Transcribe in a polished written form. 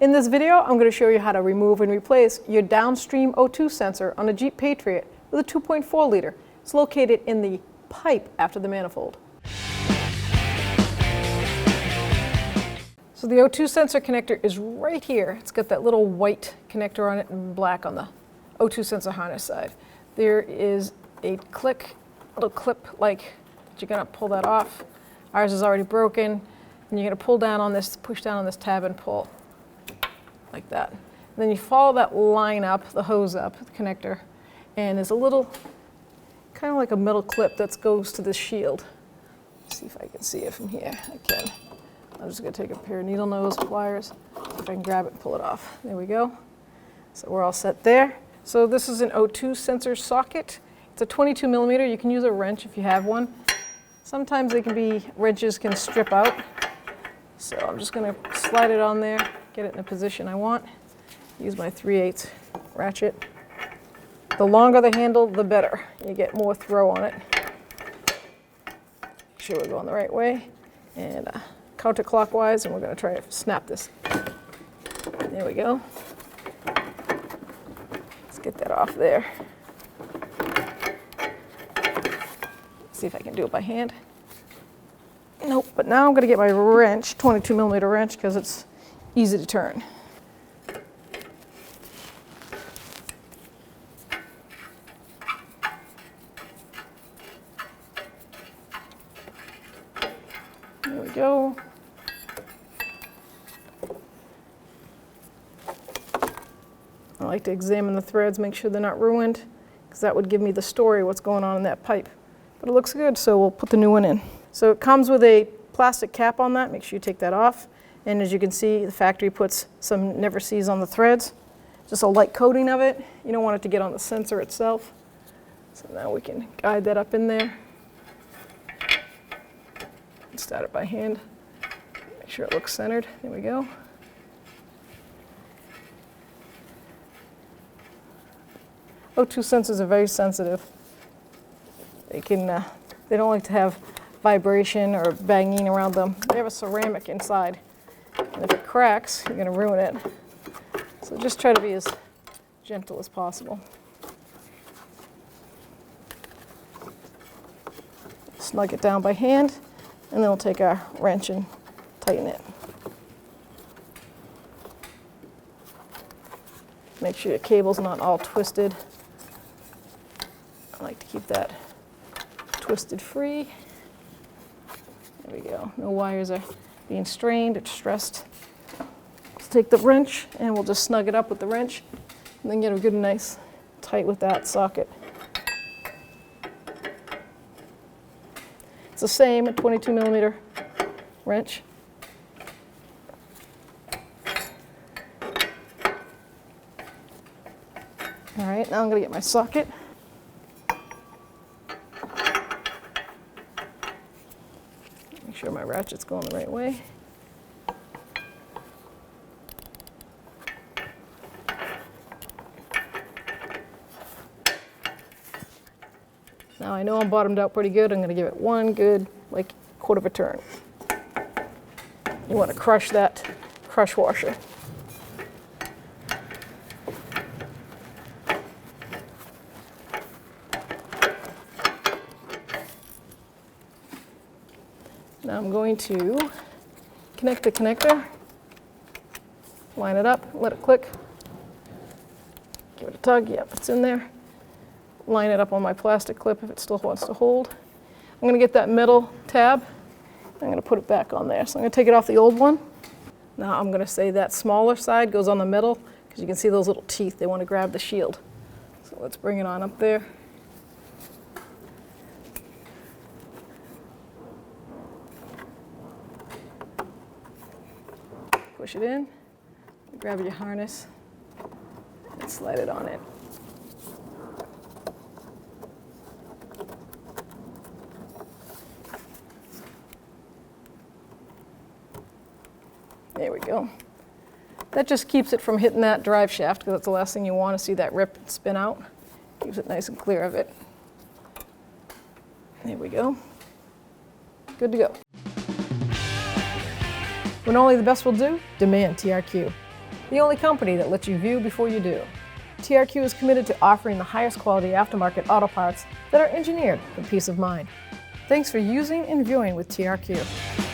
In this video, I'm going to show you how to remove and replace your downstream O2 sensor on a Jeep Patriot with a 2.4 liter. It's located in the pipe after the manifold. So the O2 sensor connector is right here. It's got that little white connector on it and black on the O2 sensor harness side. There is a little clip like that you're going to pull that off. Ours is already broken, and you're going to pull down on this, push down on this tab and pull. Like that. And then you follow that line up, the hose up, the connector, and there's a little, kind of like a metal clip that goes to the shield. Let's see if I can see it from here. I can. I'm just going to take a pair of needle nose pliers, see if I can grab it and pull it off. There we go. So we're all set there. So this is an O2 sensor socket. It's a 22 millimeter. You can use a wrench if you have one. Sometimes wrenches can strip out. So I'm just going to slide it on there. Get it in the position I want. Use my 3/8 ratchet. The longer the handle, the better. You get more throw on it. Make sure we're going the right way. And counterclockwise, and we're going to try to snap this. There we go. Let's get that off there. See if I can do it by hand. Nope, but now I'm going to get my wrench, 22 millimeter wrench, because it's easy to turn. There we go. I like to examine the threads, make sure they're not ruined, because that would give me the story of what's going on in that pipe. But it looks good, so we'll put the new one in. So it comes with a plastic cap on that. Make sure you take that off. And as you can see, the factory puts some never sees on the threads. Just a light coating of it. You don't want it to get on the sensor itself. So now we can guide that up in there. Start it by hand. Make sure it looks centered. There we go. O2 sensors are very sensitive. They don't like to have vibration or banging around them. They have a ceramic inside. And if it cracks, you're going to ruin it. So just try to be as gentle as possible. Snug it down by hand, and then we'll take our wrench and tighten it. Make sure your cable's not all twisted. I like to keep that twisted free. There we go. No wires are being strained or stressed. Let's take the wrench and we'll just snug it up with the wrench and then get it good and nice tight with that socket. It's the same, a 22 millimeter wrench. All right, now I'm going to get my socket. Make sure my ratchet's going the right way. Now I know I'm bottomed out pretty good. I'm going to give it one good, like, quarter of a turn. You want to crush that crush washer. Now I'm going to connect the connector, line it up, let it click, give it a tug, yep, it's in there. Line it up on my plastic clip if it still wants to hold. I'm going to get that metal tab, I'm going to put it back on there. So I'm going to take it off the old one. Now I'm going to say that smaller side goes on the middle, because you can see those little teeth, they want to grab the shield. So let's bring it on up there. Push it in, grab your harness, and slide it on it. There we go. That just keeps it from hitting that drive shaft, because that's the last thing you want to see, that rip and spin out. Keeps it nice and clear of it. There we go. Good to go. When only the best will do, demand TRQ. the only company that lets you view before you do. TRQ is committed to offering the highest quality aftermarket auto parts that are engineered for peace of mind. Thanks for using and viewing with TRQ.